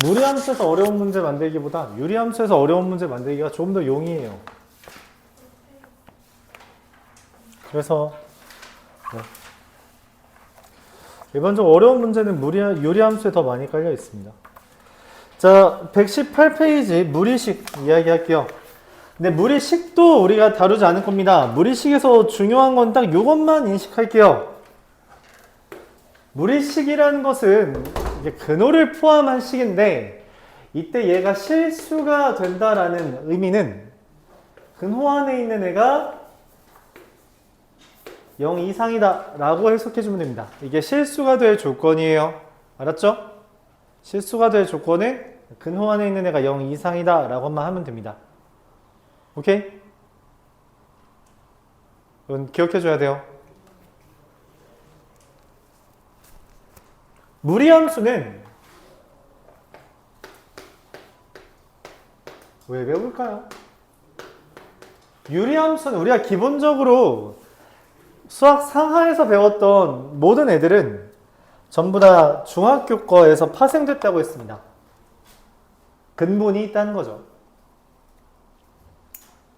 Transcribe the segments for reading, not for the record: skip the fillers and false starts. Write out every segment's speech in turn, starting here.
무리함수에서 어려운 문제 만들기보다 유리함수에서 어려운 문제 만들기가 조금 더 용이해요. 그래서 네. 일반적으로 어려운 문제는 유리함수에 더 많이 깔려 있습니다. 자, 118페이지 무리식 이야기할게요. 근데 무리식도 우리가 다루지 않을 겁니다. 무리식에서 중요한 건 딱 이것만 인식할게요. 무리식이라는 것은 이게 근호를 포함한 식인데 이때 얘가 실수가 된다라는 의미는 근호 안에 있는 애가 0 이상이다 라고 해석해주면 됩니다. 이게 실수가 될 조건이에요. 알았죠? 실수가 될 조건은 근호 안에 있는 애가 0 이상이다 라고만 하면 됩니다. 오케이? 이건 기억해줘야 돼요. 무리함수는 왜 배울까요? 유리함수는 우리가 기본적으로 수학 상하에서 배웠던 모든 애들은 전부 다 중학교 거에서 파생됐다고 했습니다. 근본이 있다는 거죠.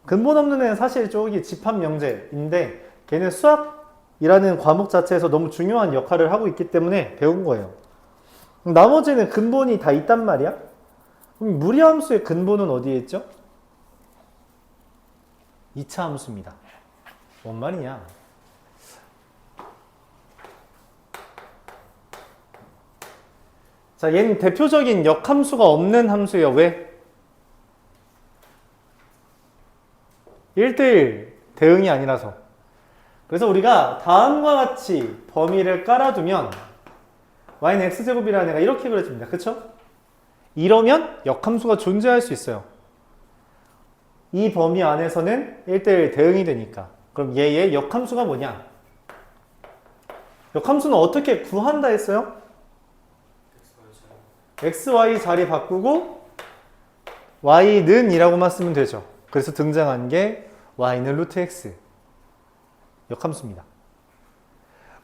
근본 없는 애는 사실 저기 집합명제인데 걔는 수학이라는 과목 자체에서 너무 중요한 역할을 하고 있기 때문에 배운 거예요. 나머지는 근본이 다 있단 말이야? 그럼 무리함수의 근본은 어디에 있죠? 2차 함수입니다. 뭔 말이냐? 자, 얘는 대표적인 역함수가 없는 함수예요. 왜? 1대1 대응이 아니라서. 그래서 우리가 다음과 같이 범위를 깔아두면 y는 x제곱이라는 애가 이렇게 그려집니다. 그쵸? 이러면 역함수가 존재할 수 있어요. 이 범위 안에서는 1대1 대응이 되니까. 그럼 얘의 역함수가 뭐냐? 역함수는 어떻게 구한다 했어요? xy 자리 바꾸고 y는 이라고만 쓰면 되죠. 그래서 등장한 게 y는 루트 x 역함수입니다.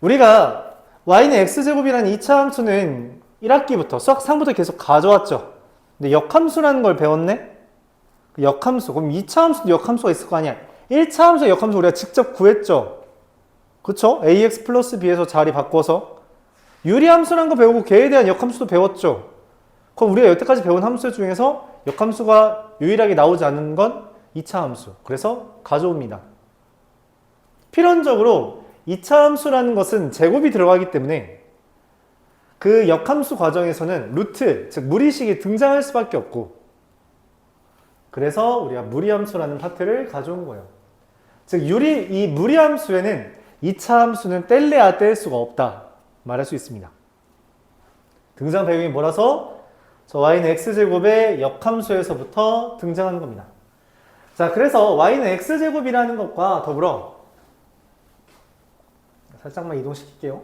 우리가 y는 x제곱이라는 2차 함수는 1학기부터 수학 3부터 계속 가져왔죠. 근데 역함수라는 걸 배웠네? 역함수. 그럼 2차 함수도 역함수가 있을 거 아니야. 1차 함수의 역함수 우리가 직접 구했죠. 그쵸? ax 플러스 b에서 자리 바꿔서 유리함수라는 거 배우고 걔에 대한 역함수도 배웠죠. 그럼 우리가 여태까지 배운 함수 중에서 역함수가 유일하게 나오지 않는 건 2차 함수. 그래서 가져옵니다. 필연적으로 2차 함수라는 것은 제곱이 들어가기 때문에 그 역함수 과정에서는 루트, 즉 무리식이 등장할 수밖에 없고 그래서 우리가 무리함수라는 파트를 가져온 거예요. 즉 이 무리함수에는 2차 함수는 뗄래야 뗄 수가 없다 말할 수 있습니다. 등장 배경이 뭐라서? 저 y는 x제곱의 역함수에서부터 등장하는 겁니다. 자, 그래서 y는 x제곱이라는 것과 더불어 살짝만 이동시킬게요.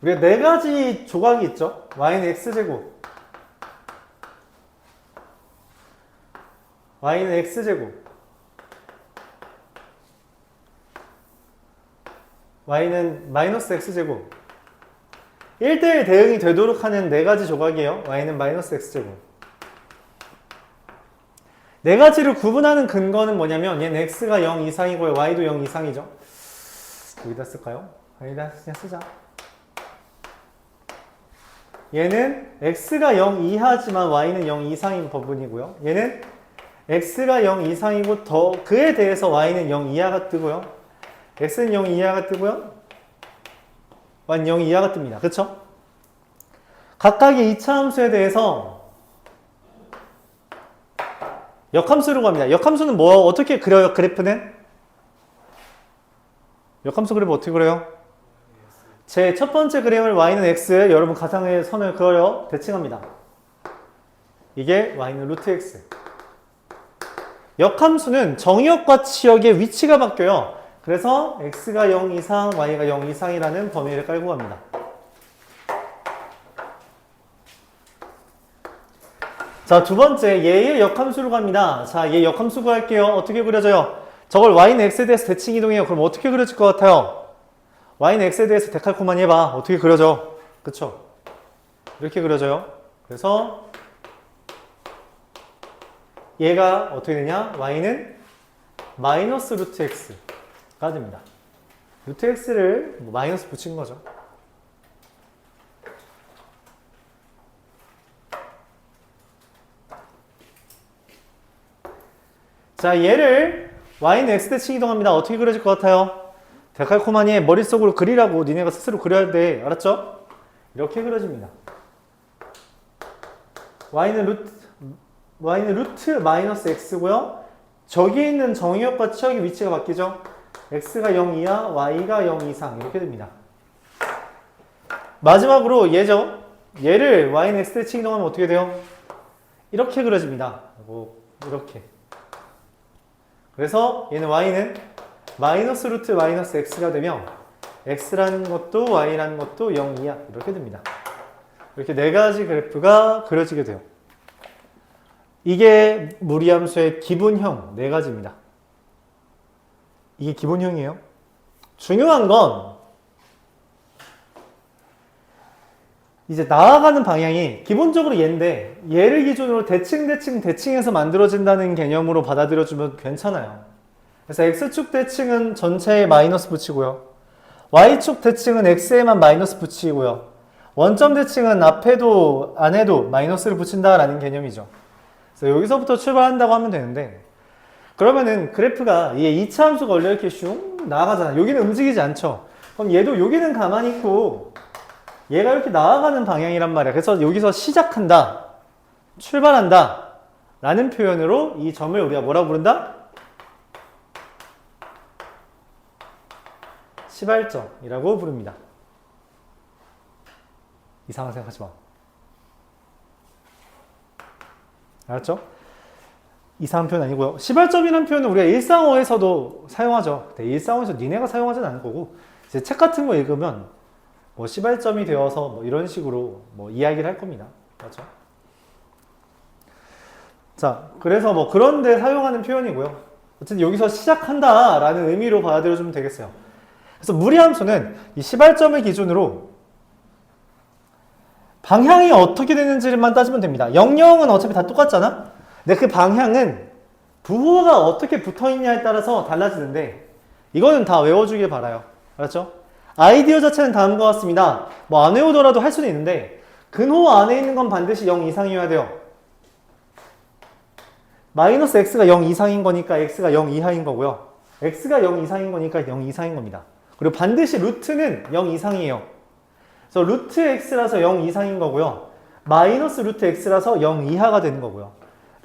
우리가 네 가지 조각이 있죠. y는 x제곱, y는 x제곱, y는 마이너스 x제곱. 1대1 대응이 되도록 하는 네 가지 조각이에요. y는 마이너스 x제곱. 네 가지를 구분하는 근거는 뭐냐면 얘는 x가 0 이상이고요. y도 0 이상이죠. 여기다 쓸까요? 여기다 그냥 쓰자. 얘는 x가 0 이하지만 y는 0 이상인 부분이고요. 얘는 x가 0 이상이고 더 그에 대해서 y는 0 이하가 뜨고요. x는 0 이하가 뜨고요. y는 0 이하가 뜹니다. 그쵸? 각각의 2차 함수에 대해서 역함수로 갑니다. 역함수는 뭐 어떻게 그려요? 그래프는? 역함수 그래프 어떻게 그려요? 제 첫 번째 그림을 y는 x, 여러분 가상의 선을 그어요. 대칭합니다. 이게 y는 루트 x. 역함수는 정의역과 치역의 위치가 바뀌어요. 그래서 x가 0 이상, y가 0 이상이라는 범위를 깔고 갑니다. 자, 두 번째 얘의 역함수로 갑니다. 자, 얘 역함수 구할게요. 어떻게 그려져요? 저걸 y는 x에 대해서 대칭 이동해요. 그럼 어떻게 그려질 것 같아요? y는 x에 대해서 데칼코마니 해봐. 어떻게 그려져? 그쵸? 이렇게 그려져요. 그래서 얘가 어떻게 되냐? y는 마이너스 루트 x가 됩니다. 루트 x를 마이너스 붙인 거죠. 자, 얘를 y는 x대칭 이동합니다. 어떻게 그려질 것 같아요? 데칼코마니의 머릿속으로 그리라고 니네가 스스로 그려야 돼. 알았죠? 이렇게 그려집니다. y는 루트 마이너스 x고요. 저기 있는 정의역과 치역의 위치가 바뀌죠. x가 0 이하, y가 0 이상 이렇게 됩니다. 마지막으로 얘죠. 얘를 y는 x대칭 이동하면 어떻게 돼요? 이렇게 그려집니다. 이렇게. 그래서 얘는 y는 마이너스 루트 마이너스 x가 되며 x라는 것도 y라는 것도 0 이하 이렇게 됩니다. 이렇게 네 가지 그래프가 그려지게 돼요. 이게 무리함수의 기본형 네 가지입니다. 이게 기본형이에요. 중요한 건 이제 나아가는 방향이 기본적으로 얘인데 얘를 기준으로 대칭해서 만들어진다는 개념으로 받아들여주면 괜찮아요. 그래서 x축 대칭은 전체에 마이너스 붙이고요. y축 대칭은 x에만 마이너스 붙이고요. 원점 대칭은 앞에도 안에도 마이너스를 붙인다라는 개념이죠. 그래서 여기서부터 출발한다고 하면 되는데 그러면은 그래프가 얘 2차 함수가 원래 이렇게 슝 나아가잖아. 여기는 움직이지 않죠. 그럼 얘도 여기는 가만히 있고 얘가 이렇게 나아가는 방향이란 말이야. 그래서 여기서 시작한다, 출발한다 라는 표현으로 이 점을 우리가 뭐라고 부른다? 시발점이라고 부릅니다. 이상한 생각하지 마. 알았죠? 이상한 표현 아니고요. 시발점이라는 표현은 우리가 일상어에서도 사용하죠. 근데 일상어에서 니네가 사용하진 않을 거고 이제 책 같은 거 읽으면 뭐 시발점이 되어서 뭐 이런 식으로 뭐 이야기를 할 겁니다. 맞죠? 자, 그래서 뭐 그런데 사용하는 표현이고요. 어쨌든 여기서 시작한다 라는 의미로 받아들여주면 되겠어요. 그래서 무리함수는 이 시발점을 기준으로 방향이 어떻게 되는지만 따지면 됩니다. 0,0은 어차피 다 똑같잖아? 근데 그 방향은 부호가 어떻게 붙어있냐에 따라서 달라지는데 이거는 다 외워주길 바라요. 알았죠? 아이디어 자체는 다음과 같습니다. 뭐 안 외우더라도 할 수는 있는데 근호 안에 있는 건 반드시 0 이상이어야 돼요. 마이너스 x가 0 이상인 거니까 x가 0 이하인 거고요. x가 0 이상인 거니까 0 이상인 겁니다. 그리고 반드시 루트는 0 이상이에요. 그래서 루트 x라서 0 이상인 거고요. 마이너스 루트 x라서 0 이하가 되는 거고요.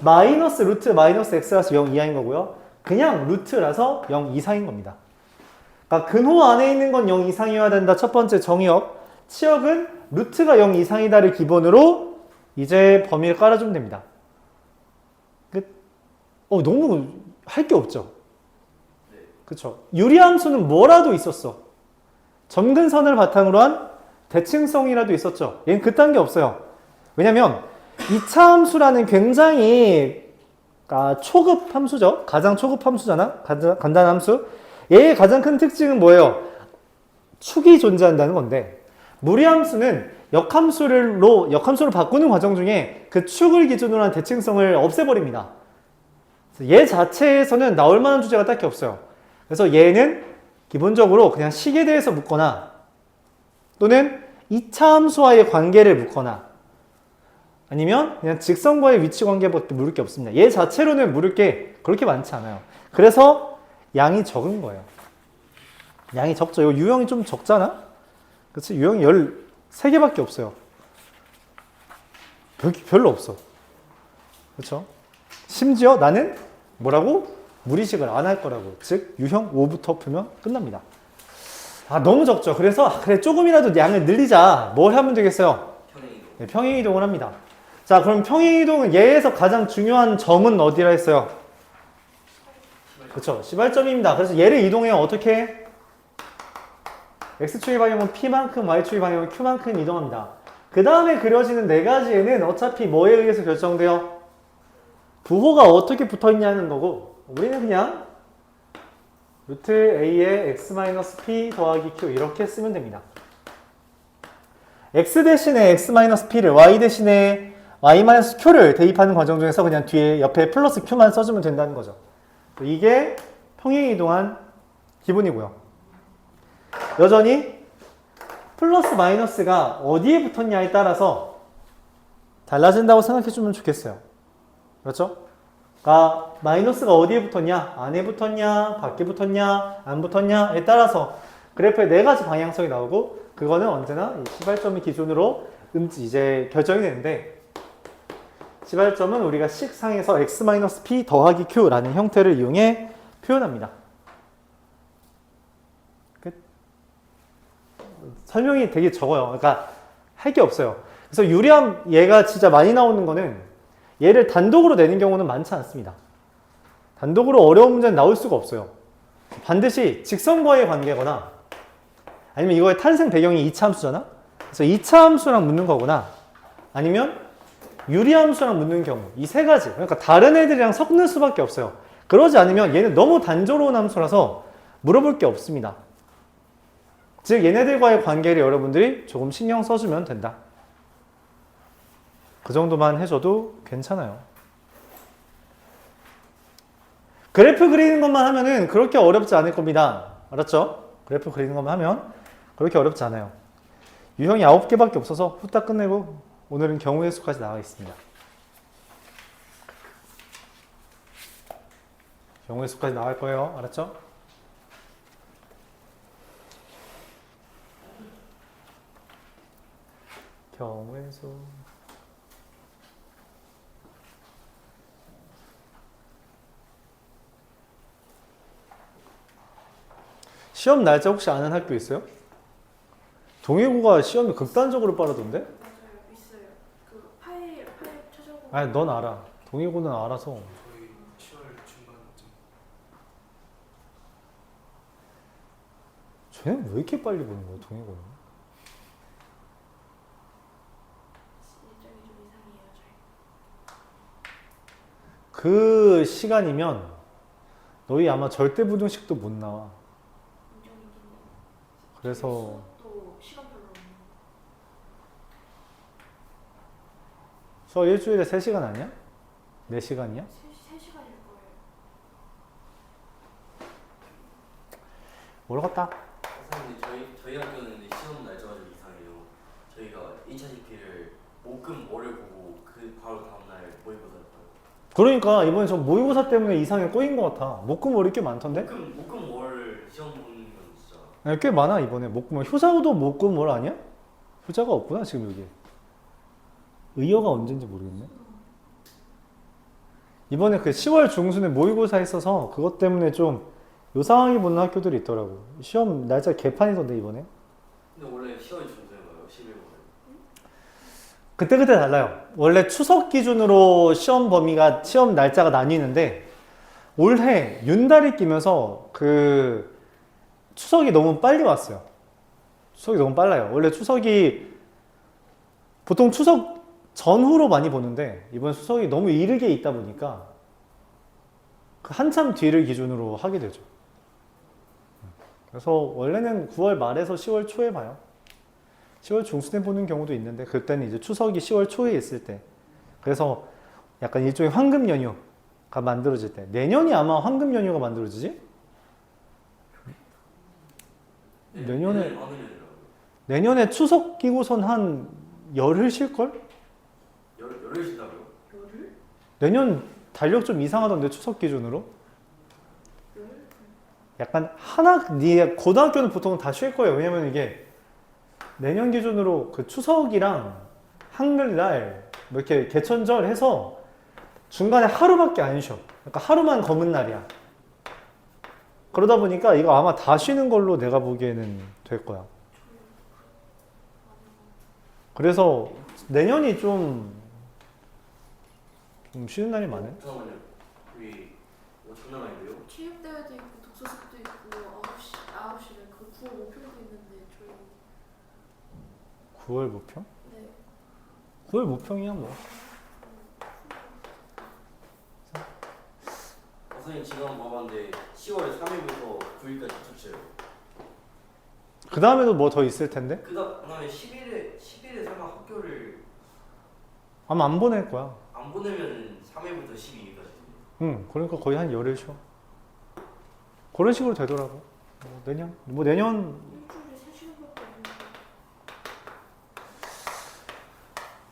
마이너스 루트 마이너스 x라서 0 이하인 거고요. 그냥 루트라서 0 이상인 겁니다. 그러니까 근호 안에 있는 건 0 이상이어야 된다. 첫 번째 정의역. 치역은 루트가 0 이상이다를 기본으로 이제 범위를 깔아주면 됩니다. 너무 할 게 없죠? 그쵸? 유리함수는 뭐라도 있었어. 점근선을 바탕으로 한 대칭성이라도 있었죠. 얘는 그딴 게 없어요. 왜냐면 2차 함수라는 굉장히 초급 함수죠. 가장 초급 함수잖아. 간단한 함수. 얘의 가장 큰 특징은 뭐예요? 축이 존재한다는 건데 무리함수는 역함수로 바꾸는 과정 중에 그 축을 기준으로 한 대칭성을 없애버립니다. 얘 자체에서는 나올 만한 주제가 딱히 없어요. 그래서 얘는 기본적으로 그냥 식에 대해서 묻거나 또는 2차 함수와의 관계를 묻거나 아니면 그냥 직선과의 위치 관계밖에 물을 게 없습니다. 얘 자체로는 물을 게 그렇게 많지 않아요. 그래서 양이 적은 거예요. 양이 적죠. 이거 유형이 좀 적잖아? 그치? 유형이 13개밖에 없어요. 별로 없어. 그쵸? 심지어 나는 뭐라고? 무리식을 안 할 거라고. 즉 유형 5부터 풀면 끝납니다. 너무 적죠. 그래서 그래 조금이라도 양을 늘리자. 뭘 하면 되겠어요? 평행이동. 네, 평행이동을 합니다. 자, 그럼 평행이동은 얘에서 가장 중요한 점은 어디라 했어요? 그쵸, 시발점입니다. 그래서 얘를 이동해요. 어떻게? x축의 방향은 p만큼, y축의 방향은 q만큼 이동합니다. 그 다음에 그려지는 네 가지에는 어차피 뭐에 의해서 결정돼요? 부호가 어떻게 붙어있냐는 거고 우리는 그냥 루트 a의 x-p 더하기 q 이렇게 쓰면 됩니다. x 대신에 x-p를 y 대신에 y-q를 대입하는 과정 중에서 그냥 뒤에 옆에 플러스 q만 써주면 된다는 거죠. 이게 평행이동한 기본이고요. 여전히 플러스 마이너스가 어디에 붙었냐에 따라서 달라진다고 생각해주면 좋겠어요. 그렇죠? 그러니까 마이너스가 어디에 붙었냐, 안에 붙었냐, 밖에 붙었냐, 안 붙었냐에 따라서 그래프에 네 가지 방향성이 나오고 그거는 언제나 이 시발점을 기준으로 이제 결정이 되는데 시발점은 우리가 식상에서 x-p 더하기 q라는 형태를 이용해 표현합니다. 끝. 설명이 되게 적어요. 그러니까 할 게 없어요. 그래서 유리함 얘가 진짜 많이 나오는 거는 얘를 단독으로 내는 경우는 많지 않습니다. 단독으로 어려운 문제는 나올 수가 없어요. 반드시 직선과의 관계거나 아니면 이거의 탄생 배경이 2차 함수잖아? 그래서 2차 함수랑 묻는 거거나 아니면 유리함수랑 묻는 경우 이 세 가지 그러니까 다른 애들이랑 섞는 수밖에 없어요. 그러지 않으면 얘는 너무 단조로운 함수라서 물어볼 게 없습니다. 즉 얘네들과의 관계를 여러분들이 조금 신경 써주면 된다. 그 정도만 해줘도 괜찮아요. 그래프 그리는 것만 하면은 그렇게 어렵지 않을 겁니다. 알았죠? 그래프 그리는 것만 하면 그렇게 어렵지 않아요. 유형이 9개밖에 없어서 후딱 끝내고 오늘은 경우의 수까지 나와 있습니다. 경우의 수까지 나갈 거예요. 알았죠? 경우의 수. 시험 날짜 혹시 아는 학교 있어요? 동해고가 시험이 극단적으로 빠르던데? 맞아요, 있어요. 그 파일 찾아보고. 아니, 넌 알아. 동해고는 알아서. 거의 10월 중반쯤. 쟤는 왜 이렇게 빨리 보는 거야, 동해고는? 일정이 좀 이상해요, 저희. 그 시간이면 너희 아마 절대부등식도 못 나와. 일정이긴 해요. 그래서 수업도 시간 별로 없는. 수업 일주일에 3시간 아니야? 4시간이야? 3시간일 거예요. 모르겠다. 선생님 저희 학교는 시험 날짜가 좀 이상해요. 저희가 2차 CP를 목금 월을 보고 그 바로 다음날 모의고사였어요. 그러니까 이번에 저 모의고사 때문에 이상에 꼬인 것 같아. 목금월이 꽤 많던데? 목금 월 시험 보는 건 진짜 네, 꽤 많아 이번에 목금월. 효자도 목금월 아니야? 효자가 없구나 지금 여기. 의여가 언제인지 모르겠네. 이번에 그 10월 중순에 모의고사 했어서 그것 때문에 좀 요상하게 보는 학교들이 있더라고. 시험 날짜 개판이던데 이번에. 근데 원래 시험이 중요해요. 11월. 그때그때 달라요. 원래 추석 기준으로 시험 범위가 시험 날짜가 나뉘는데 올해 윤달이 끼면서 그 추석이 너무 빨리 왔어요. 추석이 너무 빨라요. 원래 추석이 보통 추석 전후로 많이 보는데 이번 추석이 너무 이르게 있다 보니까 그 한참 뒤를 기준으로 하게 되죠. 그래서 원래는 9월 말에서 10월 초에 봐요. 10월 중순에 보는 경우도 있는데 그때는 이제 추석이 10월 초에 있을 때 그래서 약간 일종의 황금 연휴가 만들어질 때 내년이 아마 황금 연휴가 만들어지지? 내년에 추석 끼고선 한 열흘 쉴걸? 열흘 쉰다고요? 열흘? 내년 달력 좀 이상하던데 추석 기준으로? 열흘? 약간 네 고등학교는 보통 다 쉴 거예요. 왜냐면 이게 내년 기준으로 그 추석이랑 한글날 뭐 이렇게 개천절 해서 중간에 하루밖에 안 쉬어. 그러니까 하루만 검은 날이야. 그러다 보니까 이거 아마 다 쉬는 걸로 내가 보기에는 될 거야. 그래서 내년이 좀 쉬는 날이 많아요. 잠깐만요. 여기 장난 아닌데요? 체육대회도 있고 독서습도 있고 9시에 그 9월 목표도 있는데 저희 9월 모평? 네. 9월 모평이야 뭐. 선생님 지금 봐봤는데 10월 3일부터 9일까지 쭉 쳐요. 그 다음에도 뭐 더 있을 텐데? 그 다음에 10일에 설마 학교를 아마 안 보낼 거야. 안 보내면 3일부터 12일까지. 응, 그러니까 거의 한 열흘 쉬어. 그런 식으로 되더라고. 뭐 내년 일주일에 3시간밖에 없는데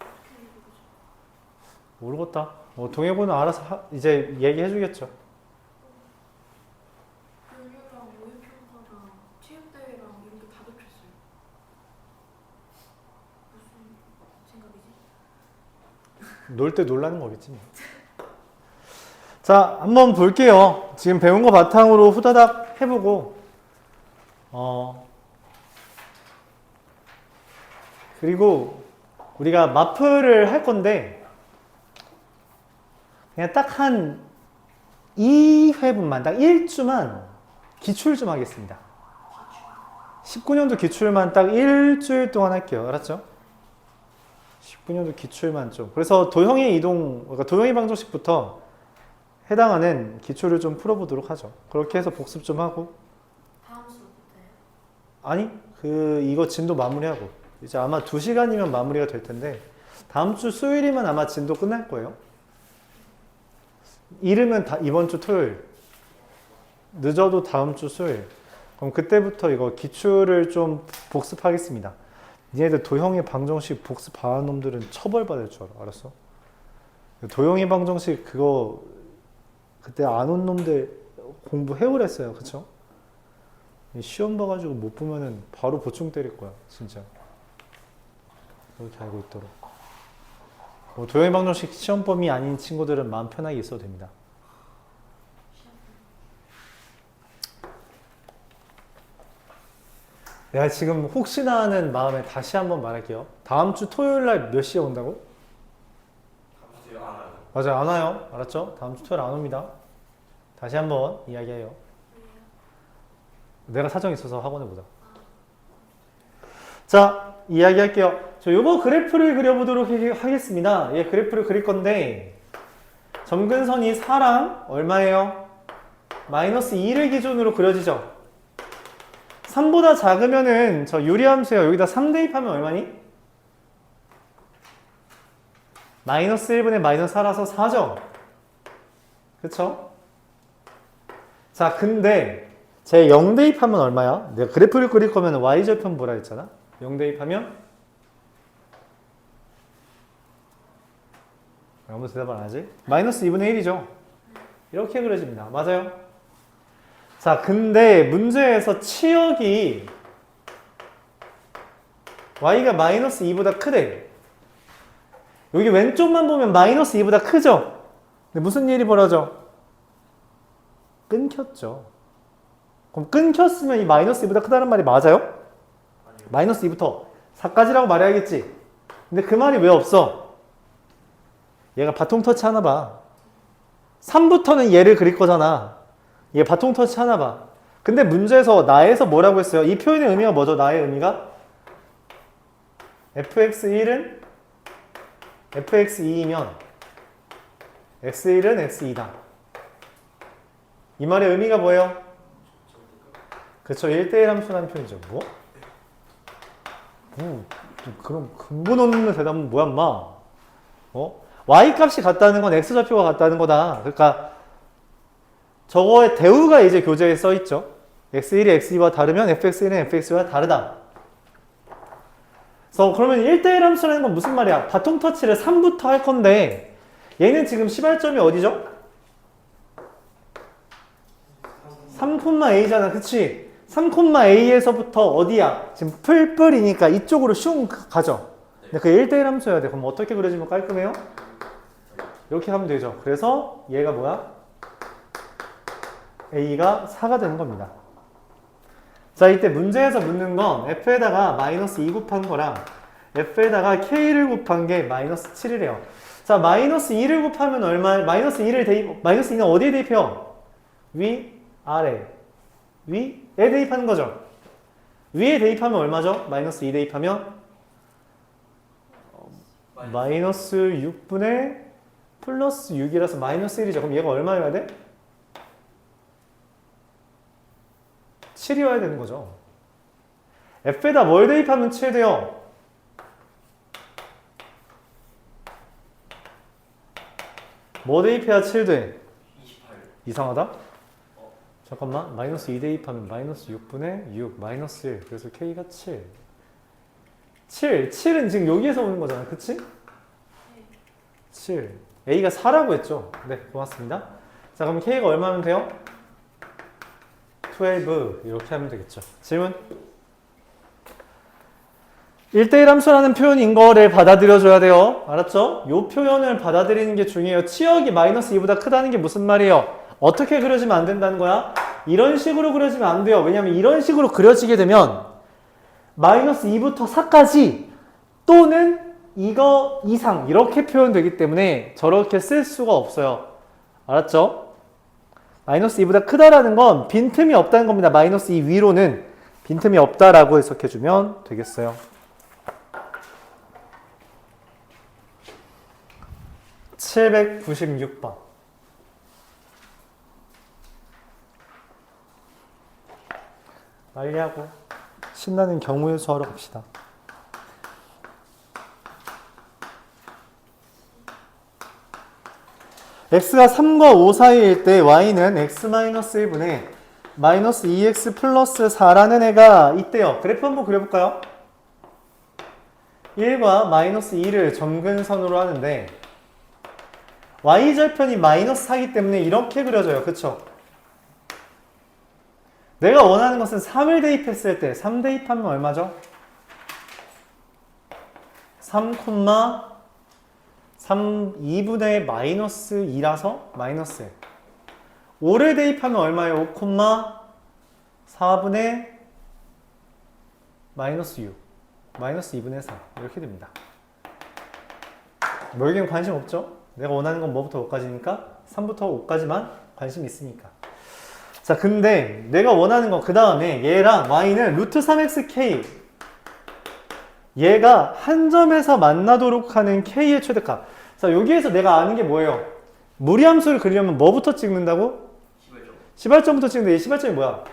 어떻게 이러지? 모르겠다. 뭐 동해부는 알아서 이제 얘기해주겠죠. 연휴랑 모의평가랑 체육대회랑 이런 게 다 겹쳤어요. 무슨 생각이지? 놀 때 놀라는 거겠지. 뭐. 자, 한번 볼게요. 지금 배운 거 바탕으로 후다닥 해보고, 그리고 우리가 마플을 할 건데, 그냥 딱 한 2회분만, 딱 1주만 기출 좀 하겠습니다. 19년도 기출만 딱 일주일 동안 할게요. 알았죠? 19년도 기출만 좀. 그래서 도형의 이동, 그러니까 도형의 방정식부터 해당하는 기출을 좀 풀어보도록 하죠. 그렇게 해서 복습 좀 하고. 다음 수업부터요? 아니, 이거 진도 마무리하고. 이제 아마 2시간이면 마무리가 될 텐데, 다음 주 수요일이면 아마 진도 끝날 거예요. 이르면 이번 주 토요일. 늦어도 다음 주 수요일. 그럼 그때부터 이거 기출을 좀 복습하겠습니다. 니네들 도형의 방정식 복습 안 한 놈들은 처벌받을 줄 알아. 알았어? 도형의 방정식 그거 그때 안 온 놈들 공부해오랬어요. 그쵸? 시험 봐가지고 못 보면은 바로 보충 때릴 거야. 진짜. 그렇게 알고 있도록. 뭐 도형의 방정식 시험범위 아닌 친구들은 마음 편하게 있어도 됩니다. 내가 지금 혹시나 하는 마음에 다시 한번 말할게요. 다음 주 토요일 날 몇 시에 온다고? 가보세요. 안 와요. 맞아요. 안 와요. 알았죠? 다음 주 토요일 안 옵니다. 다시 한번 이야기해요. 내가 사정이 있어서 학원에 보자. 자, 이야기할게요. 저 요거 그래프를 그려보도록 하겠습니다. 예, 그래프를 그릴 건데 점근선이 4랑 얼마예요? 마이너스 2를 기준으로 그려지죠. 3보다 작으면은 저 유리함수예요. 여기다 3 대입하면 얼마니? 마이너스 1분의 마이너스 4라서 4죠. 그쵸? 자, 근데 제 0 대입하면 얼마야? 내가 그래프를 그릴 거면 y절편 보라 했잖아. 0 대입하면 아무 대답을 안 하지? 마이너스 2분의 1이죠. 이렇게 그려집니다. 맞아요? 자, 근데 문제에서 치역이 y가 마이너스 2보다 크대. 여기 왼쪽만 보면 마이너스 2보다 크죠? 근데 무슨 일이 벌어져? 끊겼죠. 그럼 끊겼으면 이 마이너스 2보다 크다는 말이 맞아요? 마이너스 2부터 4까지라고 말해야겠지. 근데 그 말이 왜 없어? 얘가 바통 터치 하나 봐. 3부터는 얘를 그릴 거잖아. 얘 바통 터치 하나 봐. 근데 문제에서 나에서 뭐라고 했어요? 이 표현의 의미가 뭐죠? 나의 의미가? fx1은 fx2이면 x1은 x2다. 이 말의 의미가 뭐예요? 그쵸, 1대1 함수라는 표현이죠. 뭐? 그럼 근본 없는 대답은 뭐야, 인마? y값이 같다는 건 x좌표가 같다는 거다. 그러니까 저거의 대우가 이제 교재에 써있죠. x1이 x2와 다르면 fx1은 fx와 다르다. 그래서 그러면 1대1 함수라는 건 무슨 말이야? 바통 터치를 3부터 할 건데 얘는 지금 시발점이 어디죠? 3,a잖아. 그치? 3,a에서부터 어디야? 지금 풀뿔이니까 이쪽으로 슝 가죠. 근데 그 1대1 함수여야 돼. 그럼 어떻게 그려지면 깔끔해요? 이렇게 하면 되죠. 그래서 얘가 뭐야? a가 4가 되는 겁니다. 자, 이때 문제에서 묻는 건 f에다가 마이너스 2 곱한 거랑 f에다가 k를 곱한 게 마이너스 7이래요. 자, 마이너스 2를 곱하면 얼마? 마이너스 2는 어디에 대입해요? 위, 아래. 위에 대입하는 거죠. 위에 대입하면 얼마죠? 마이너스 2 대입하면 마이너스 6분의 플러스 6이라서 마이너스 1이죠. 그럼 얘가 얼마여야 돼? 7이어야 되는 거죠. F에다 뭘 대입하면 7 돼요? 뭐 대입해야 7 돼? 28. 이상하다? 잠깐만. 마이너스 2 대입하면 마이너스 6분의 6 마이너스 1. 그래서 K가 7. 7은 지금 여기에서 오는 거잖아. 그치? 7. A가 4라고 했죠? 네, 고맙습니다. 자, 그럼 K가 얼마면 돼요? 12. 이렇게 하면 되겠죠. 질문? 1대1 함수라는 표현인 거를 받아들여줘야 돼요. 알았죠? 이 표현을 받아들이는 게 중요해요. 치역이 마이너스 2보다 크다는 게 무슨 말이에요? 어떻게 그려지면 안 된다는 거야? 이런 식으로 그려지면 안 돼요. 왜냐면 이런 식으로 그려지게 되면 마이너스 2부터 4까지 또는 이거 이상 이렇게 표현되기 때문에 저렇게 쓸 수가 없어요. 알았죠? 마이너스 2보다 크다라는 건 빈틈이 없다는 겁니다. 마이너스 2 위로는 빈틈이 없다라고 해석해주면 되겠어요. (796번) 빨리 하고 신나는 경우의 수 하러 갑시다. x가 3과 5 사이일 때 y는 x-1분의 마이너스 2x 플러스 4라는 애가 있대요. 그래프 한번 그려볼까요? 1과 마이너스 2를 점근선으로 하는데 y절편이 마이너스 4이기 때문에 이렇게 그려져요. 그쵸? 내가 원하는 것은 3을 대입했을 때 3 대입하면 얼마죠? 3, 2분의 마이너스 2라서 마이너스 1. 5를 대입하면 얼마예요? 5, 4분의 마이너스 6. 마이너스 2분의 4. 이렇게 됩니다. 뭐 여기는 관심 없죠? 내가 원하는 건 뭐부터 5까지니까 3부터 5까지만 관심이 있으니까. 자, 근데 내가 원하는 거 그 다음에 얘랑 y는 루트 3xk 얘가 한 점에서 만나도록 하는 k의 최대값. 자, 여기에서 내가 아는 게 뭐예요? 무리함수를 그리려면 뭐부터 찍는다고? 시발점부터 찍는데 이 시발점이 뭐야?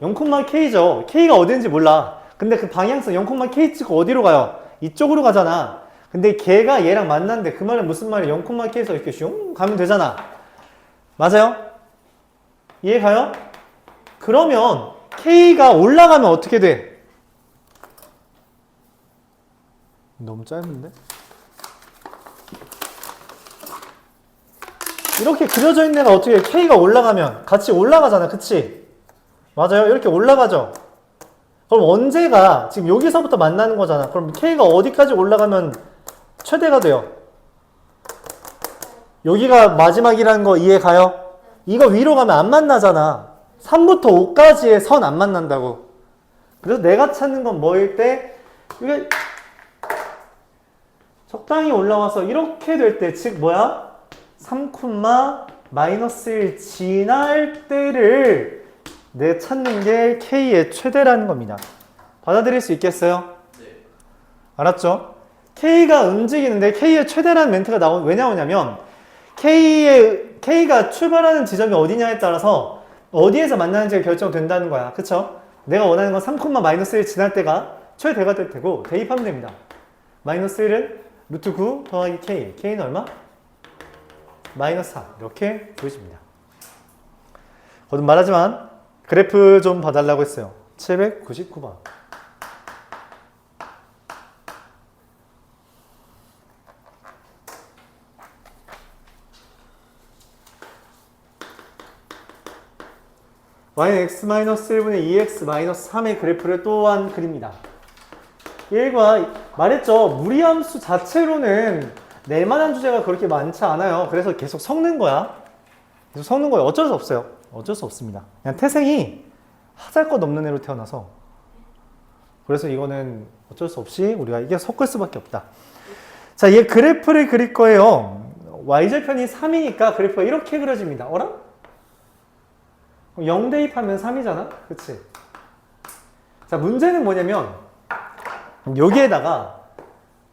0,k죠. k가 어딘지 몰라. 근데 그 방향성 0,k 찍고 어디로 가요? 이쪽으로 가잖아. 근데 걔가 얘랑 만났는데 그 말은 무슨 말이야? 0,k에서 이렇게 슝 가면 되잖아. 맞아요? 이해 가요? 그러면 k가 올라가면 어떻게 돼? 너무 짧은데? 이렇게 그려져 있는 애가 어떻게 해? k가 올라가면 같이 올라가잖아. 그치? 맞아요? 이렇게 올라가죠? 그럼 언제가 지금 여기서부터 만나는 거잖아. 그럼 k가 어디까지 올라가면 최대가 돼요? 여기가 마지막이라는 거 이해 가요? 이거 위로 가면 안 만나잖아. 3부터 5까지의 선 안 만난다고. 그래서 내가 찾는 건 뭐일 때 이게 적당히 올라와서 이렇게 될 때, 즉 뭐야? 3, 마이너스 1 지날 때를 내 찾는 게 k의 최대라는 겁니다. 받아들일 수 있겠어요? 네. 알았죠? k가 움직이는데 k의 최대라는 멘트가 왜 나오냐면 k가 출발하는 지점이 어디냐에 따라서 어디에서 만나는지가 결정된다는 거야. 그쵸? 내가 원하는 건 3, 마이너스 1 지날 때가 최대가 될 테고 대입하면 됩니다. 마이너스 1은 루트 9 더하기 k. k는 얼마? 마이너스 4. 이렇게 보여집니다. 거듭 말하지만 그래프 좀 봐달라고 했어요. 799번. y는 x-1분의 2x-3의 그래프를 또한 그립니다. 1과 말했죠. 무리함수 자체로는 낼만한 주제가 그렇게 많지 않아요. 그래서 계속 섞는 거야. 계속 섞는 거예요. 어쩔 수 없어요. 어쩔 수 없습니다. 그냥 태생이 하잘것 없는 애로 태어나서 그래서 이거는 어쩔 수 없이 우리가 이게 섞을 수밖에 없다. 자, 얘 그래프를 그릴 거예요. y절편이 3이니까 그래프가 이렇게 그려집니다. 어라? 0 대입하면 3이잖아? 그치? 자, 문제는 뭐냐면 여기에다가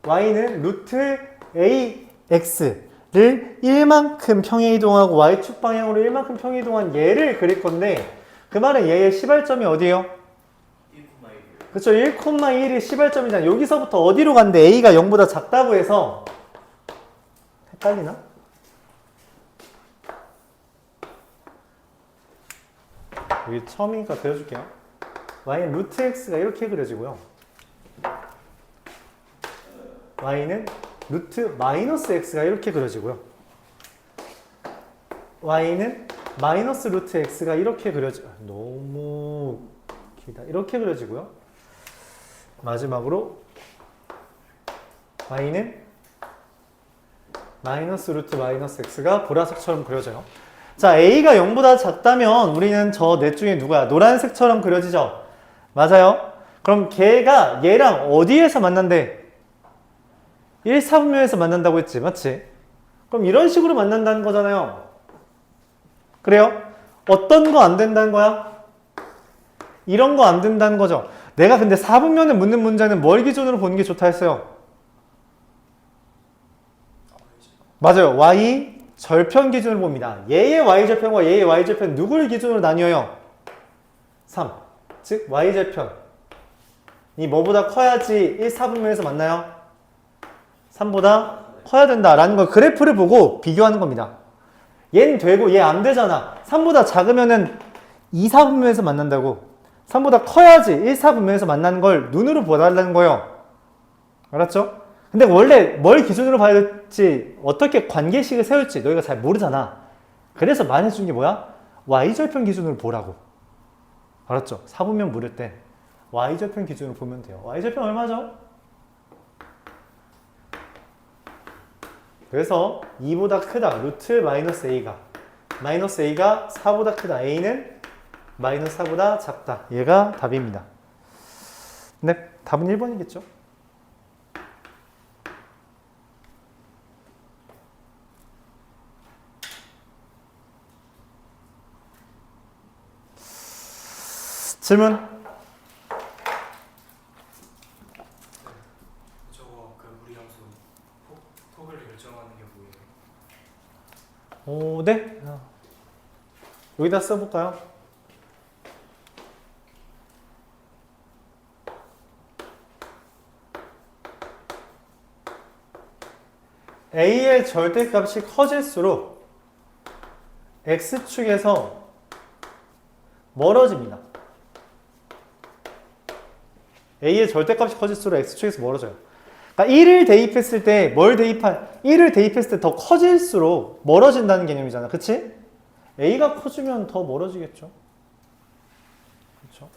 y는 루트 ax를 1만큼 평행이동하고 y축 방향으로 1만큼 평행이동한 얘를 그릴 건데 그 말은 얘의 시발점이 어디예요? 1,1이요. 그쵸, 1,1이 시발점이잖아. 여기서부터 어디로 간대? A가 0보다 작다고 해서 헷갈리나? 여기 처음이니까 그려줄게요. y는 루트 x가 이렇게 그려지고요. y는 루트 마이너스 x가 이렇게 그려지고요. y는 마이너스 루트 x가 이렇게 너무 길다. 이렇게 그려지고요. 마지막으로 y는 마이너스 루트 마이너스 x가 보라색처럼 그려져요. 자, a가 0보다 작다면 우리는 저 넷 중에 누구야? 노란색처럼 그려지죠? 맞아요. 그럼 걔가 얘랑 어디에서 만난대? 1, 4분면에서 만난다고 했지, 맞지? 그럼 이런 식으로 만난다는 거잖아요. 그래요? 어떤 거 안 된다는 거야? 이런 거 안 된다는 거죠. 내가 근데 4분면에 묻는 문제는 뭘 기준으로 보는 게 좋다 했어요? 맞아요. y 절편 기준으로 봅니다. 얘의 y절편과 얘의 y절편 누구를 기준으로 나뉘어요? 3. 즉 y절편이 뭐보다 커야지 1, 4분면에서 만나요? 3보다 커야 된다라는 걸 그래프를 보고 비교하는 겁니다. 얘는 되고 얘 안 되잖아. 3보다 작으면은 2, 4분면에서 만난다고. 3보다 커야지 1, 4분면에서 만나는 걸 눈으로 봐달라는 거예요. 알았죠? 근데 원래 뭘 기준으로 봐야 될지 어떻게 관계식을 세울지 너희가 잘 모르잖아. 그래서 많이 해준 게 뭐야? y절편 기준으로 보라고. 알았죠? 4분면 물을 때 y절편 기준으로 보면 돼요. y절편 얼마죠? 그래서 2보다 크다. 루트 마이너스 a가 4보다 크다. a는 마이너스 4보다 작다. 얘가 답입니다. 네, 답은 1번이겠죠? 질문? 저거 그 무리함수 폭을 결정하는 게 뭐예요? 오, 네. 여기다 써볼까요? a의 절대값이 커질수록 x축에서 멀어집니다. a의 절대값이 커질수록 x축에서 멀어져요. 그러니까 1을 대입했을 때 1을 대입했을 때 더 커질수록 멀어진다는 개념이잖아. 그치? a가 커지면 더 멀어지겠죠. 그렇죠?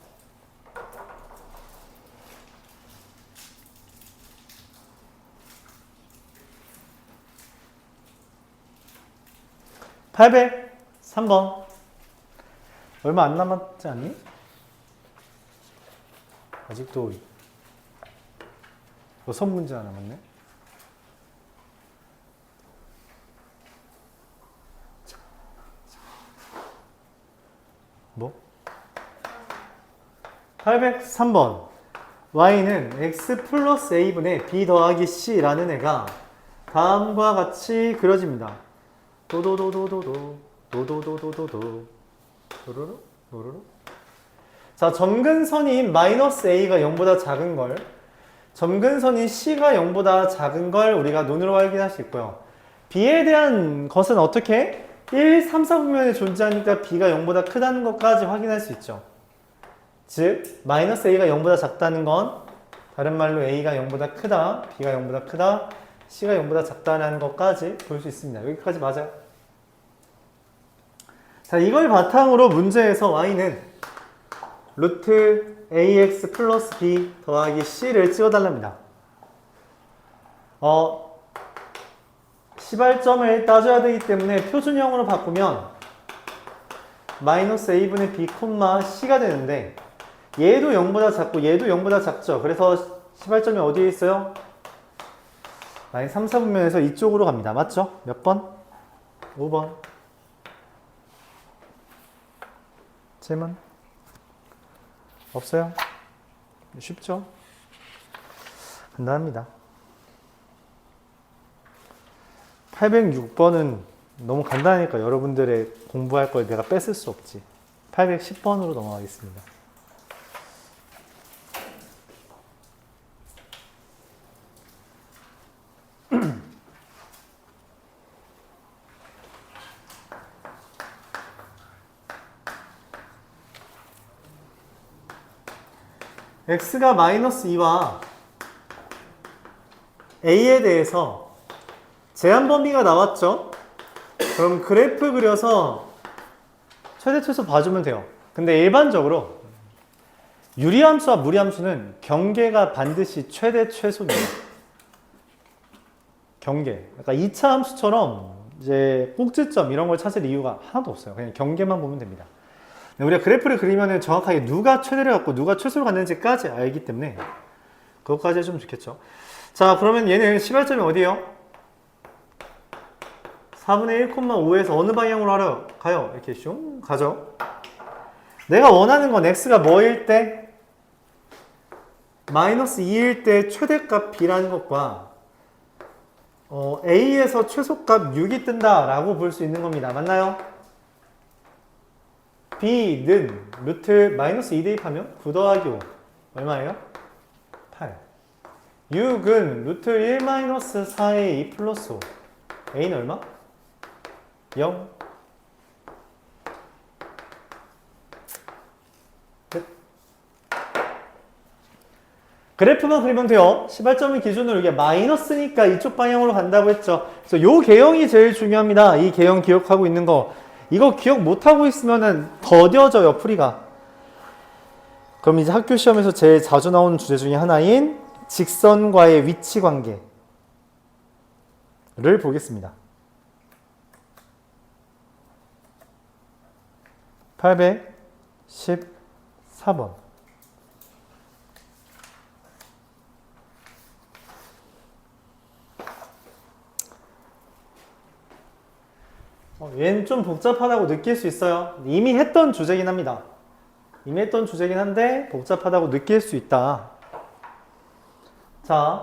(803번) 얼마 안 남았지 않니? 아직도 6문제 안 남았네. 뭐? 803번 y는 x 플러스 a분의 b 더하기 c라는 애가 다음과 같이 그려집니다. 도도도도도도 도도도도도도 도로로 도로로. 자, 점근선인 마이너스 a가 0보다 작은 걸, 점근선인 c가 0보다 작은 걸 우리가 눈으로 확인할 수 있고요. b에 대한 것은 어떻게? 1, 3, 4분면에 존재하니까 b가 0보다 크다는 것까지 확인할 수 있죠. 즉 마이너스 a가 0보다 작다는 건 다른 말로 a가 0보다 크다, b가 0보다 크다, c가 0보다 작다는 것까지 볼 수 있습니다. 여기까지 맞아요. 자, 이걸 바탕으로 문제에서 y는 루트 ax 플러스 b 더하기 c를 찍어달랍니다. 시발점을 따져야 되기 때문에 표준형으로 바꾸면 마이너스 a분의 b, c가 되는데 얘도 0보다 작고 얘도 0보다 작죠. 그래서 시발점이 어디에 있어요? 마이너스 3, 4분면에서 이쪽으로 갑니다. 맞죠? 몇 번? 5번. 질문? 없어요? 쉽죠? 간단합니다. 806번은 너무 간단하니까 여러분들의 공부할 걸 내가 뺏을 수 없지. 810번으로 넘어가겠습니다. x가 마이너스 2와 a에 대해서 제한 범위가 나왔죠? 그럼 그래프 그려서 최대 최소 봐주면 돼요. 근데 일반적으로 유리함수와 무리함수는 경계가 반드시 최대 최소입니다. 경계. 그러니까 2차 함수처럼 이제 꼭지점 이런 걸 찾을 이유가 하나도 없어요. 그냥 경계만 보면 됩니다. 우리가 그래프를 그리면 정확하게 누가 최대를 갖고 누가 최소를 갖는지까지 알기 때문에 그것까지 해주면 좋겠죠. 자, 그러면 얘는 시발점이 어디예요? 4분의 1,5에서 어느 방향으로 가요? 이렇게 슝 가죠. 내가 원하는 건 x가 뭐일 때? 마이너스 2일 때 최대값 b라는 것과 a에서 최소값 6이 뜬다 라고 볼 수 있는 겁니다. 맞나요? b는 루트 마이너스 2 대입하면 9 더하기 5 얼마예요? 8. 6은 루트 1 마이너스 4의 2 플러스 5 a는 얼마? 0. 끝. 그래프만 그리면 돼요. 시발점을 기준으로 이게 마이너스니까 이쪽 방향으로 간다고 했죠. 그래서 요 개형이 제일 중요합니다. 이 개형 기억하고 있는 거. 이거 기억 못하고 있으면은 더뎌져요, 풀이가. 그럼 이제 학교 시험에서 제일 자주 나오는 주제 중에 하나인 직선과의 위치 관계를 보겠습니다. 814번. 얘는 좀 복잡하다고 느낄 수 있어요. 이미 했던 주제긴 합니다. 이미 했던 주제긴 한데 복잡하다고 느낄 수 있다. 자,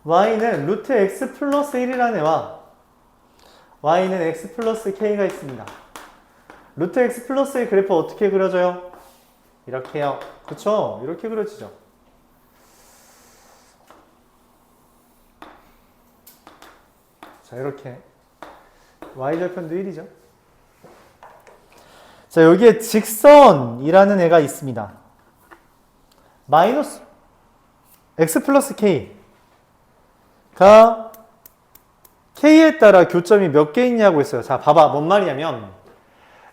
y는 루트 x 플러스 1이라는 애와 y는 x 플러스 k가 있습니다. 루트 x 플러스 1 그래프 어떻게 그려져요? 이렇게요. 그쵸? 이렇게 그려지죠. 자, 이렇게 y절편도 1이죠. 자, 여기에 직선이라는 애가 있습니다. 마이너스 x 플러스 k가 k에 따라 교점이 몇 개 있냐고 했어요. 자, 봐봐. 뭔 말이냐면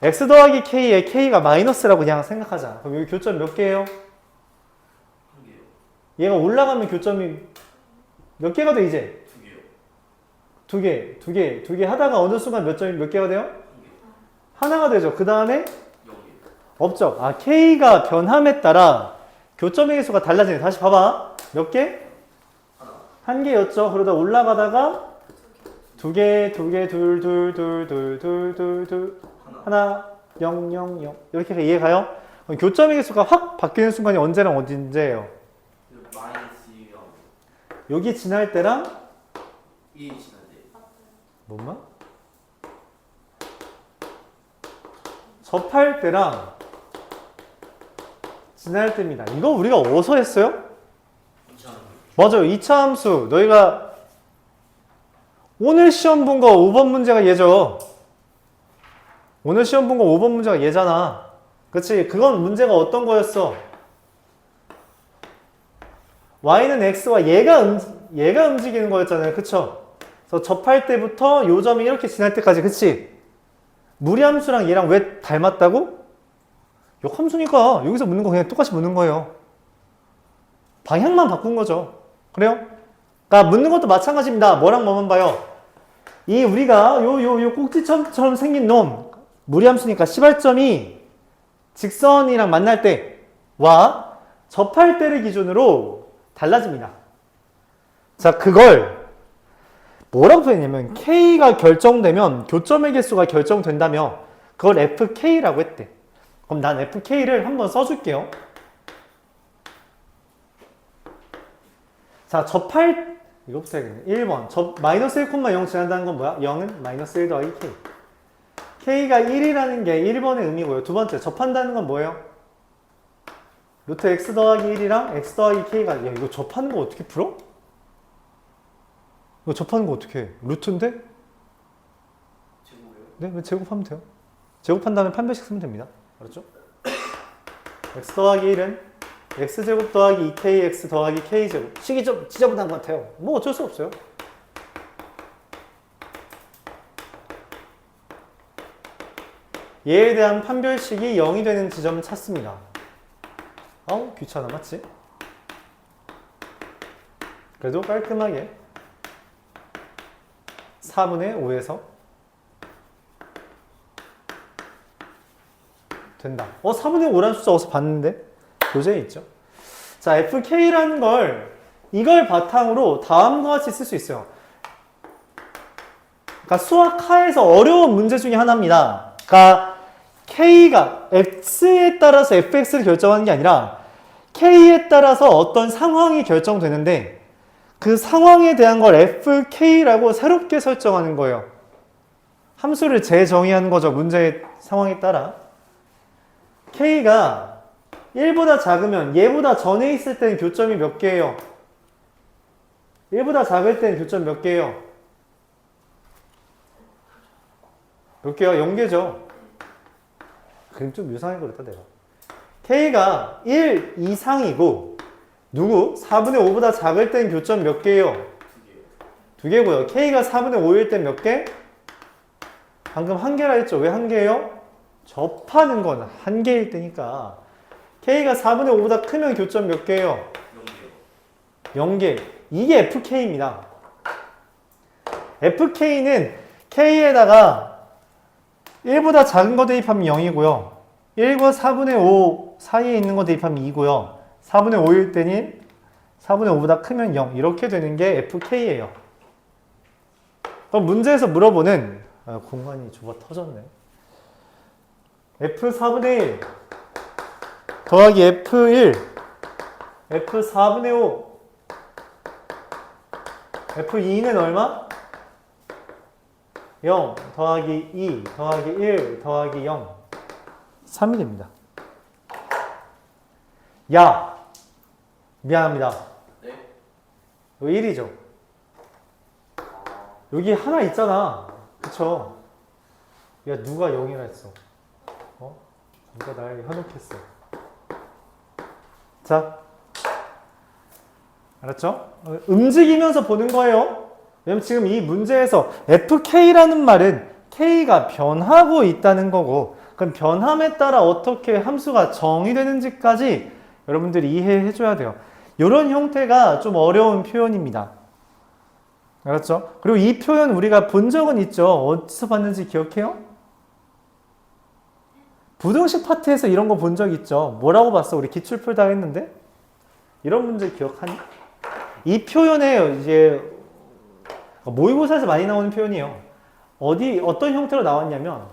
x 더하기 k에 k가 마이너스라고 그냥 생각하자. 그럼 여기 교점 몇 개예요? 얘가 올라가면 교점이 몇 개가 돼 이제? 두 개 하다가 어느 순간 몇 점이 몇 개가 돼요? 하나가 되죠. 그 다음에 없죠. 아, k가 변함에 따라 교점의 개수가 달라지네. 다시 봐봐. 몇 개? 한 개였죠. 그러다 올라가다가 두 개, 둘, 하나, 0, 0, 0 이렇게 이해 가요? 교점의 개수가 확 바뀌는 순간이 언제랑 언제예요? 여기 지날 때랑 이 지날 때. 뭔가? 접할 때랑 지날 때입니다. 이거 우리가 어디서 했어요? 맞아요. 2차 함수. 너희가 오늘 시험 본 거 5번 문제가 얘죠. 오늘 시험 본 거 5번 문제가 얘잖아. 그치? 그건 문제가 어떤 거였어? y는 x와 얘가 움직이는 거였잖아요. 그쵸? 그래서 접할 때부터 요 점이 이렇게 지날 때까지. 그치? 무리함수랑 얘랑 왜 닮았다고? 요 함수니까 여기서 묻는 거 그냥 똑같이 묻는 거예요. 방향만 바꾼 거죠. 그래요? 그러니까 묻는 것도 마찬가지입니다. 뭐랑 뭐만 봐요? 이 우리가 요 꼭지점처럼 생긴 놈 무리함수니까 시발점이 직선이랑 만날 때와 접할 때를 기준으로 달라집니다. 자, 그걸 뭐라고 표현했냐면 K가 결정되면 교점의 개수가 결정된다며 그걸 FK라고 했대. 그럼 난 FK를 한번 써줄게요. 자, 접할 이거부터 해야겠네. 1번 마이너스 1,0 지난다는 건 뭐야? 0은 마이너스 1 더하기 K. k가 1이라는 게 1번의 의미고요. 두 번째, 접한다는 건 뭐예요? 루트 x 더하기 1이랑 x 더하기 k가, 야, 이거 접하는 거 어떻게 풀어? 이거 접하는 거 어떻게 해? 루트인데? 제곱이요? 네, 왜 제곱하면 돼요? 제곱한 다음에 판별식 쓰면 됩니다. 알았죠? x 더하기 1은 x제곱 더하기 2kx 더하기 k제곱. 식이 좀 지저분한 것 같아요. 뭐 어쩔 수 없어요. 얘에 대한 판별식이 0이 되는 지점을 찾습니다. 아우 귀찮아, 맞지? 그래도 깔끔하게 4분의 5에서 된다. 4분의 5라는 숫자 어디서 봤는데? 교재에 있죠. 자, fk라는 걸 이걸 바탕으로 다음과 같이 쓸 수 있어요. 그러니까 수학하에서 어려운 문제 중에 하나입니다. 그러니까 k가 x에 따라서 fx를 결정하는 게 아니라 k에 따라서 어떤 상황이 결정되는데 그 상황에 대한 걸 fk라고 새롭게 설정하는 거예요. 함수를 재정의하는 거죠. 문제의 상황에 따라. k가 1보다 작으면 얘보다 전에 있을 때는 교점이 몇 개예요? 1보다 작을 때는 교점 몇 개예요? 몇 개요? 0개죠. 그림 좀 이상하게 그렸다 내가. k가 1 이상이고 누구? 4분의 5보다 작을 땐 교점 몇 개예요? 2개고요. k가 4분의 5일 땐 몇 개? 방금 1개라 했죠. 왜 1개예요? 접하는 건 1개일 때니까. k가 4분의 5보다 크면 교점 몇 개예요? 0개. 이게 fk입니다. fk는 k에다가 1보다 작은 거 대입하면 0이고요. 1과 4분의 5 사이에 있는 거 대입하면 2고요. 4분의 5일 때는 4분의 5보다 크면 0. 이렇게 되는 게 fk예요. 그럼 문제에서 물어보는 공간이 좁아 터졌네. f4분의 1 더하기 f1 f4분의 5 f2는 얼마? 0 더하기 2 더하기 1 더하기 0 3이 됩니다. 야! 미안합니다. 네? 이거 1이죠. 여기 하나 있잖아. 그쵸? 야, 누가 0이라 했어? 누가 날 현혹했어. 자, 알았죠? 움직이면서 보는 거예요. 왜냐면 지금 이 문제에서 fk라는 말은 k가 변하고 있다는 거고, 그럼 변함에 따라 어떻게 함수가 정의되는지까지 여러분들이 이해해 줘야 돼요. 이런 형태가 좀 어려운 표현입니다. 알았죠? 그리고 이 표현 우리가 본 적은 있죠. 어디서 봤는지 기억해요? 부등식 파트에서 이런 거 본 적 있죠. 뭐라고 봤어? 우리 기출 풀다 했는데? 이런 문제 기억하니? 이 표현에 이제 모의고사에서 많이 나오는 표현이에요. 어떤 형태로 나왔냐면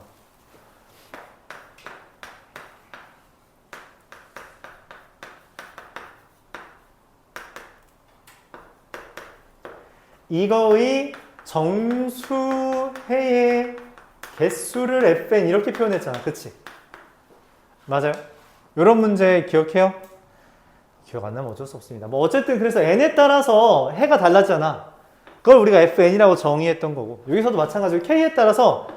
이거의 정수해의 개수를 fn 이렇게 표현했잖아. 그치? 맞아요? 이런 문제 기억해요? 기억 안 나면 어쩔 수 없습니다. 뭐 어쨌든 그래서 n에 따라서 해가 달라지잖아. 그걸 우리가 fn이라고 정의했던 거고, 여기서도 마찬가지로 k에 따라서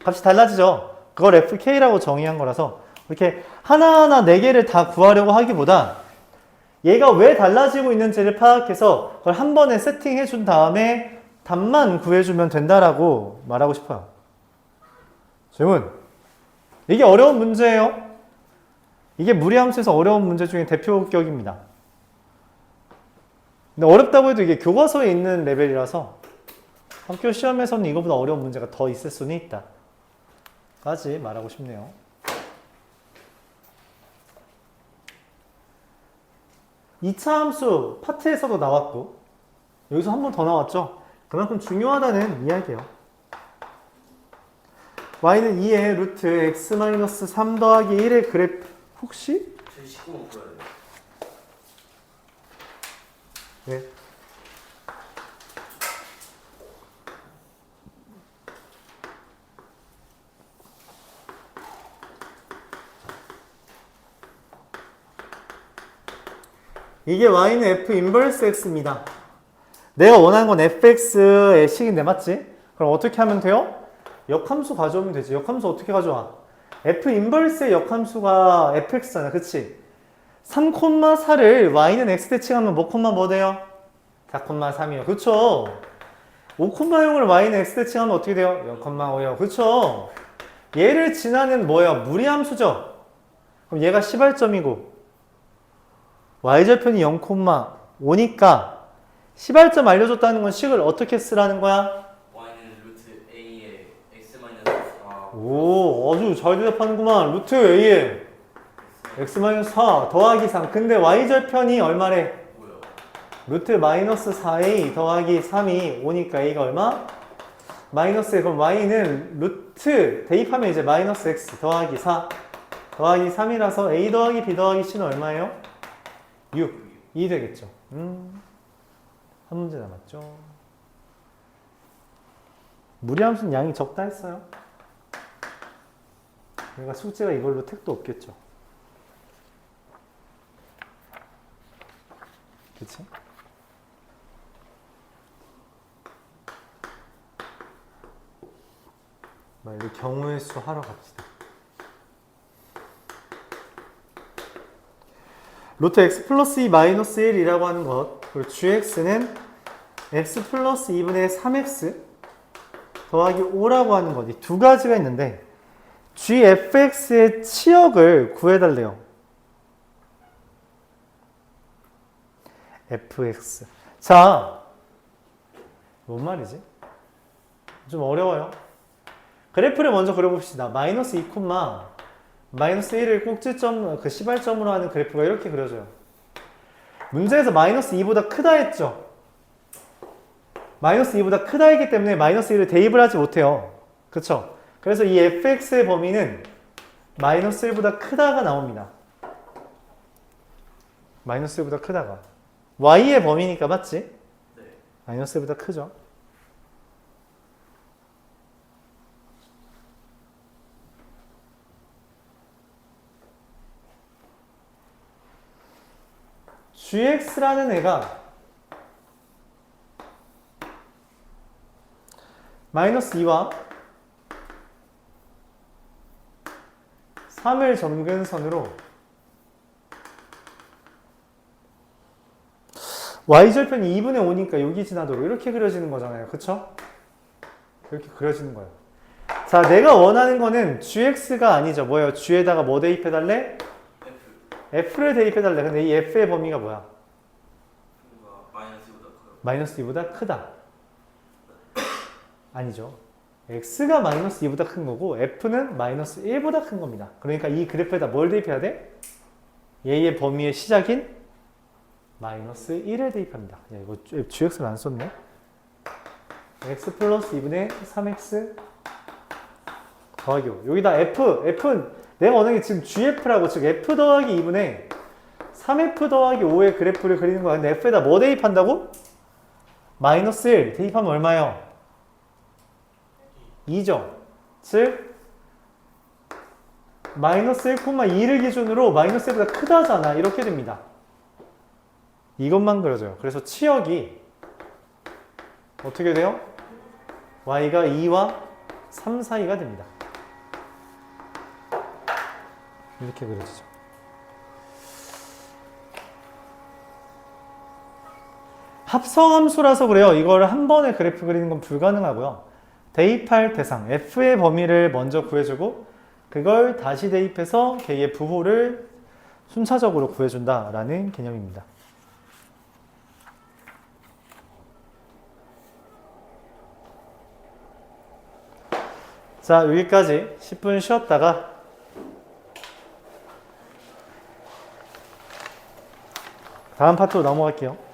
값이 달라지죠. 그걸 fk라고 정의한 거라서 이렇게 하나하나 4개를 다 구하려고 하기보다 얘가 왜 달라지고 있는지를 파악해서 그걸 한 번에 세팅해 준 다음에 답만 구해주면 된다라고 말하고 싶어요. 질문. 이게 어려운 문제예요. 이게 무리함수에서 어려운 문제 중에 대표격입니다. 근데 어렵다고 해도 이게 교과서에 있는 레벨이라서 학교 시험에서는 이거보다 어려운 문제가 더 있을 수는 있다 까지 말하고 싶네요. 이 차 함수 파트에서도 나왔고 여기서 한 번 더 나왔죠. 그만큼 중요하다는 이야기예요. y는 2의 루트 x-3 더하기 1의 그래프. 혹시? 저희 19번 풀어야 돼요. 네. 이게 y는 f 인버스 x입니다. 내가 원하는 건 fx의 식인데 맞지? 그럼 어떻게 하면 돼요? 역함수 가져오면 되지. 역함수 어떻게 가져와? f 인버스의 역함수가 fx잖아. 그치? 3,4를 y는 x 대칭하면 뭐 돼요? 4,3이요. 그쵸? 5,0을 y는 x 대칭하면 어떻게 돼요? 0,5요. 그쵸? 얘를 지나는 뭐예요? 무리함수죠? 그럼 얘가 시발점이고 y절편이 0,5니까 시발점 알려줬다는 건 식을 어떻게 쓰라는 거야? y는 루트 a에 x 마이너스 4 오, 아주 잘 대답하는구만. 루트 a에 x-4 더하기 3. 근데 y절편이 얼마래? 뭐야? 루트 마이너스 4a 더하기 3이 5니까 a가 얼마? 마이너스 1. 그럼 y는 루트 대입하면 이제 마이너스 x 더하기 4 더하기 3이라서 a 더하기 b 더하기 c는 얼마예요? 6. 2 되겠죠. 한 문제 남았죠. 무리함수는 양이 적다 했어요. 그러니까 숙제가 이걸로 택도 없겠죠. 그치? 우리 경우의 수 하러 갑시다. 루트 x 플러스 2 마이너스 1이라고 하는 것, 그리고 gx는 x 플러스 2분의 3x 더하기 5라고 하는 것, 이 두 가지가 있는데 gfx의 치역을 구해달래요. fx. 자, 뭔 말이지? 좀 어려워요. 그래프를 먼저 그려봅시다. 마이너스 2, 마이너스 1을 꼭지점, 그 시발점으로 하는 그래프가 이렇게 그려져요. 문제에서 마이너스 2보다 크다 했죠? 마이너스 2보다 크다 했기 때문에 마이너스 1을 대입을 하지 못해요. 그쵸? 그래서 이 fx의 범위는 마이너스 1보다 크다가 나옵니다. 마이너스 1보다 크다가. y의 범위니까 맞지? 네. 마이너스 1보다 크죠? gx라는 애가 마이너스 2와 3을 점근 선으로 y절편이 2분의 5니까 여기 지나도록 이렇게 그려지는 거잖아요. 그쵸? 이렇게 그려지는 거예요. 자, 내가 원하는 거는 gx가 아니죠. 뭐예요? g에다가 뭐 대입해달래? f를 대입해달래. 근데 이 f의 범위가 뭐야? 마이너스 2보다 크다. 아니죠. x가 마이너스 2보다 큰 거고 f는 마이너스 1보다 큰 겁니다. 그러니까 이 그래프에다 뭘 대입해야 돼? 얘의 범위의 시작인 마이너스 1을 대입합니다. 야, 이거 gx를 안 썼네. x 플러스 2분의 3x 더하기 5. 여기다 f는 내가 원하는 게 지금 gf라고, 즉 f 더하기 2분의 3f 더하기 5의 그래프를 그리는 거야. 근데 f에다 뭐 대입한다고? 마이너스 1 대입하면 얼마예요? 2죠. 즉 마이너스 1,2를 기준으로 마이너스 1보다 크다잖아. 이렇게 됩니다. 이것만 그려져요. 그래서 치역이 어떻게 돼요? y가 2와 3 사이가 됩니다. 이렇게 그려지죠. 합성함수라서 그래요. 이걸 한 번에 그래프 그리는 건 불가능하고요. 대입할 대상, f의 범위를 먼저 구해주고 그걸 다시 대입해서 걔의 부호를 순차적으로 구해준다라는 개념입니다. 자, 여기까지 10분 쉬었다가 다음 파트로 넘어갈게요.